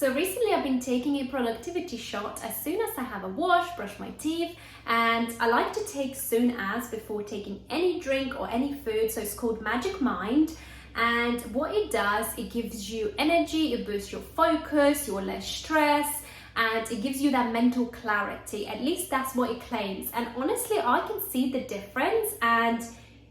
So recently I've been taking a productivity shot as soon as I have a wash, brush my teeth, and I like to take soon as before taking any drink or any food. So it's called Magic Mind. And what it does, it gives you energy, it boosts your focus, you're less stressed, and it gives you that mental clarity. At least that's what it claims. And honestly, I can see the difference, and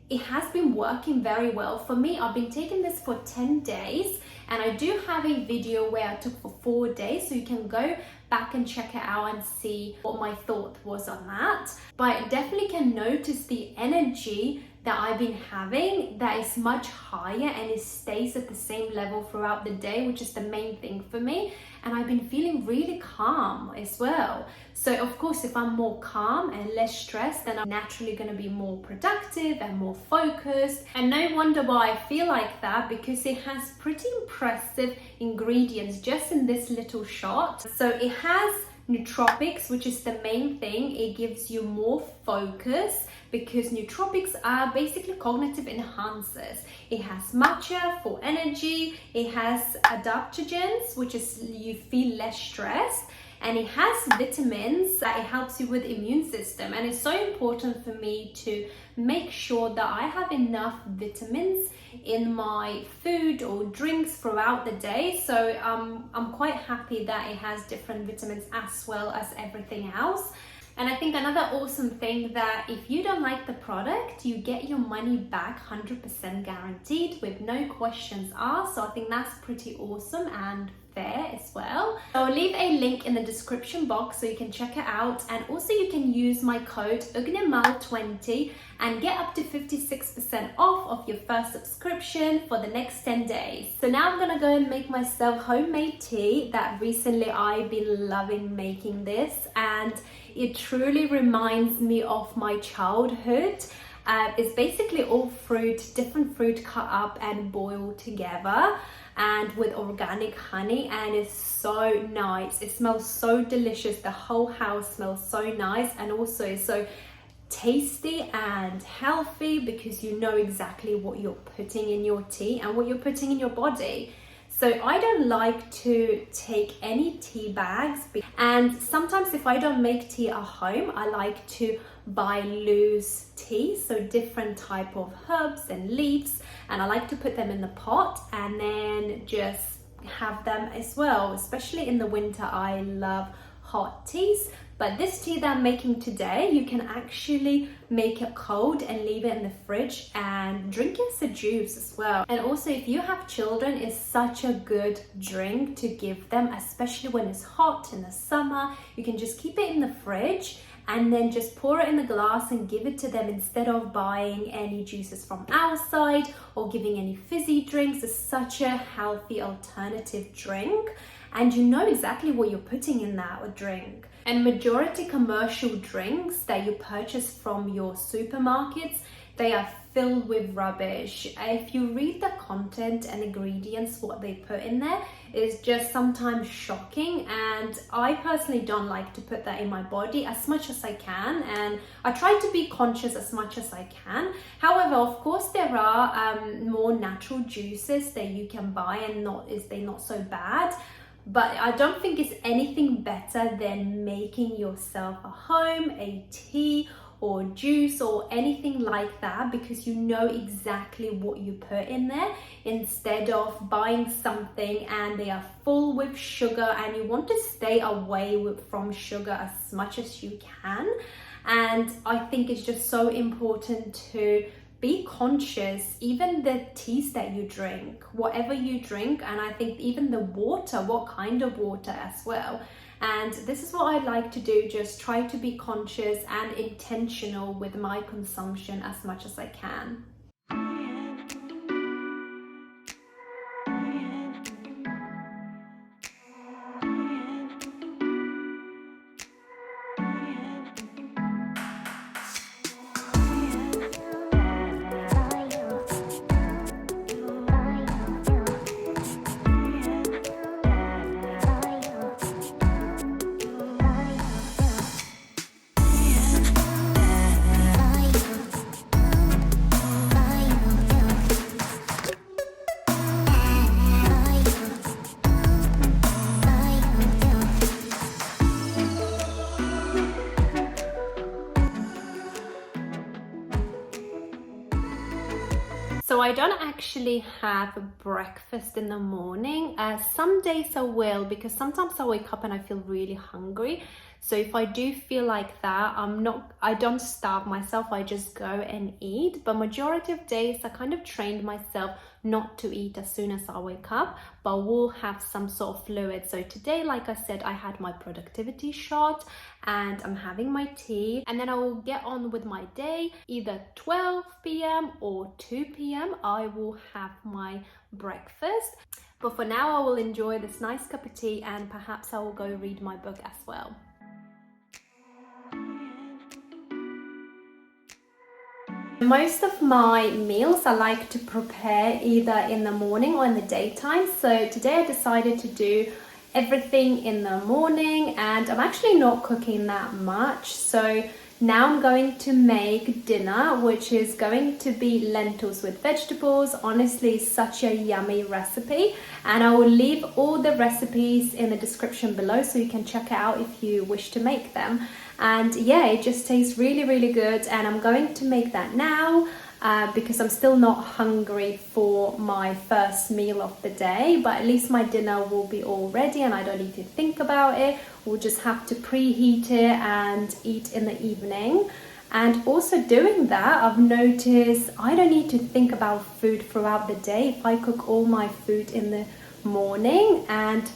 it has been working very well for me. I've been taking this for 10 days, and I do have a video where I took for 4 days, so you can go back and check it out and see what my thought was on that. But I definitely can notice the energy that I've been having that is much higher, and it stays at the same level throughout the day, which is the main thing for me. And I've been feeling really calm as well. So of course, if I'm more calm and less stressed, then I'm naturally going to be more productive and more focused. And no wonder why I feel like that, because it has pretty impressive ingredients just in this little shot. So it has nootropics, which is the main thing. It gives you more focus, because nootropics are basically cognitive enhancers. It has matcha for energy, it has adaptogens, which is you feel less stressed, and it has vitamins that it helps you with immune system. And it's so important for me to make sure that I have enough vitamins in my food or drinks throughout the day. So I'm quite happy that it has different vitamins as well as everything else. And I think another awesome thing, that if you don't like the product, you get your money back 100% guaranteed with no questions asked. So I think that's pretty awesome and fair as well. So I'll leave a link in the description box so you can check it out, and also you can use my code GUACAMOLE20 and get up to 56% off of your first subscription for the next 10 days. So now I'm gonna go and make myself homemade tea that recently I've been loving making this, and it truly reminds me of my childhood. It's basically all fruit, different fruit cut up and boiled together, and with organic honey, and it's so nice. It smells so delicious. The whole house smells so nice, and also it's so tasty and healthy, because you know exactly what you're putting in your tea and what you're putting in your body. So I don't like to take any tea bags, and sometimes if I don't make tea at home, I like to buy loose tea, so different type of herbs and leaves, and I like to put them in the pot and then just have them as well. Especially in the winter, I love hot teas. But this tea that I'm making today, you can actually make it cold and leave it in the fridge and drink it as a juice as well. And also, if you have children, it's such a good drink to give them, especially when it's hot in the summer. You can just keep it in the fridge and then just pour it in the glass and give it to them, instead of buying any juices from outside or giving any fizzy drinks. It's such a healthy alternative drink, and you know exactly what you're putting in that drink. And majority commercial drinks that you purchase from your supermarkets, they are filled with rubbish. If you read the content and ingredients, what they put in there is just sometimes shocking, and I personally don't like to put that in my body as much as I can, and I try to be conscious as much as I can. However, of course, there are more natural juices that you can buy, and they're not so bad. But I don't think it's anything better than making yourself at home a tea or juice or anything like that, because you know exactly what you put in there, instead of buying something and they are full with sugar, and you want to stay away from sugar as much as you can. And I think it's just so important to be conscious, even the teas that you drink, whatever you drink, and I think even the water, what kind of water as well. And this is what I like to do, just try to be conscious and intentional with my consumption as much as I can. I don't actually have breakfast in the morning. Some days I will, because sometimes I wake up and I feel really hungry. So if I do feel like that, I don't starve myself, I just go and eat. But majority of days I kind of trained myself not to eat as soon as I wake up, but will have some sort of fluid. So today, like I said, I had my productivity shot and I'm having my tea, and then I will get on with my day. Either 12 p.m. or 2 p.m. I will have my breakfast. But for now, I will enjoy this nice cup of tea and perhaps I will go read my book as well. Most of my meals I like to prepare either in the morning or in the daytime. So today I decided to do everything in the morning, and I'm actually not cooking that much. So now I'm going to make dinner, which is going to be lentils with vegetables. Honestly, such a yummy recipe, and I will leave all the recipes in the description below so you can check it out if you wish to make them. And yeah, it just tastes really, really good, and I'm going to make that now because I'm still not hungry for my first meal of the day, but at least my dinner will be all ready and I don't need to think about it. We'll just have to preheat it and eat in the evening. And also doing that, I've noticed I don't need to think about food throughout the day if I cook all my food in the morning. And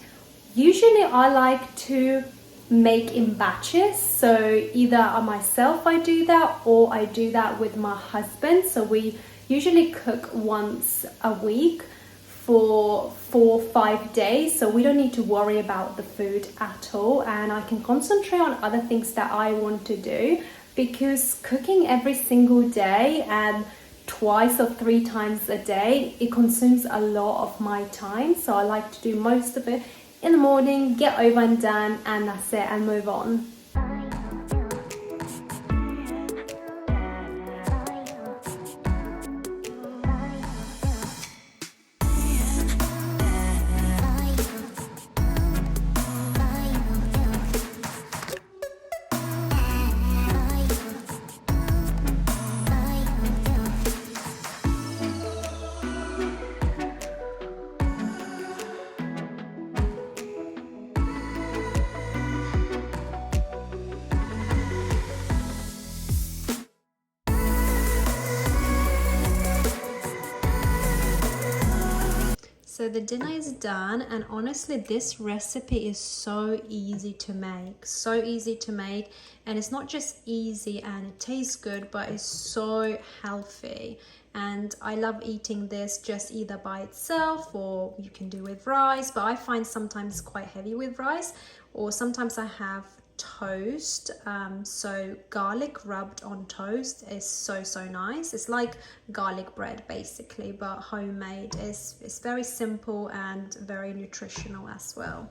usually I like to make in batches, so either myself I do that or I do that with my husband. So we usually cook once a week for 4 or 5 days, so we don't need to worry about the food at all, and I can concentrate on other things that I want to do, because cooking every single day and twice or 3 times a day, it consumes a lot of my time. So I like to do most of it in the morning, get over and done, and that's it, and move on. So the dinner is done, and honestly this recipe is so easy to make, and it's not just easy and it tastes good, but it's so healthy. And I love eating this just either by itself, or you can do with rice, but I find sometimes quite heavy with rice, or sometimes I have toast. So garlic rubbed on toast is so nice. It's like garlic bread basically, but homemade. It's very simple and very nutritional as well.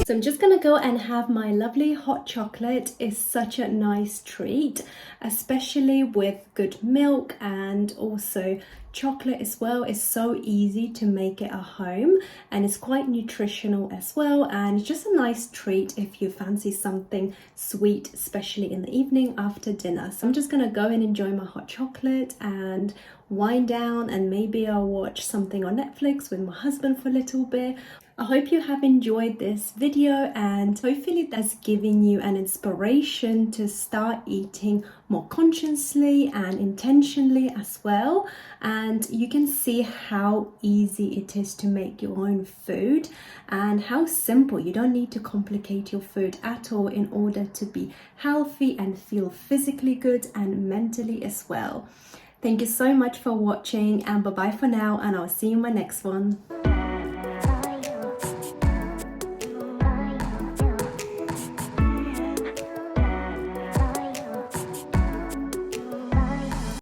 So I'm just gonna go and have my lovely hot chocolate. It's such a nice treat, especially with good milk and also chocolate as well. It's so easy to make it at home, and it's quite nutritional as well, and it's just a nice treat if you fancy something sweet, especially in the evening after dinner. So I'm just gonna go and enjoy my hot chocolate and wind down, and maybe I'll watch something on Netflix with my husband for a little bit. I hope you have enjoyed this video, and hopefully that's giving you an inspiration to start eating more consciously and intentionally as well. And you can see how easy it is to make your own food and how simple. You don't need to complicate your food at all in order to be healthy and feel physically good and mentally as well. Thank you so much for watching, and bye bye for now, and I'll see you in my next one.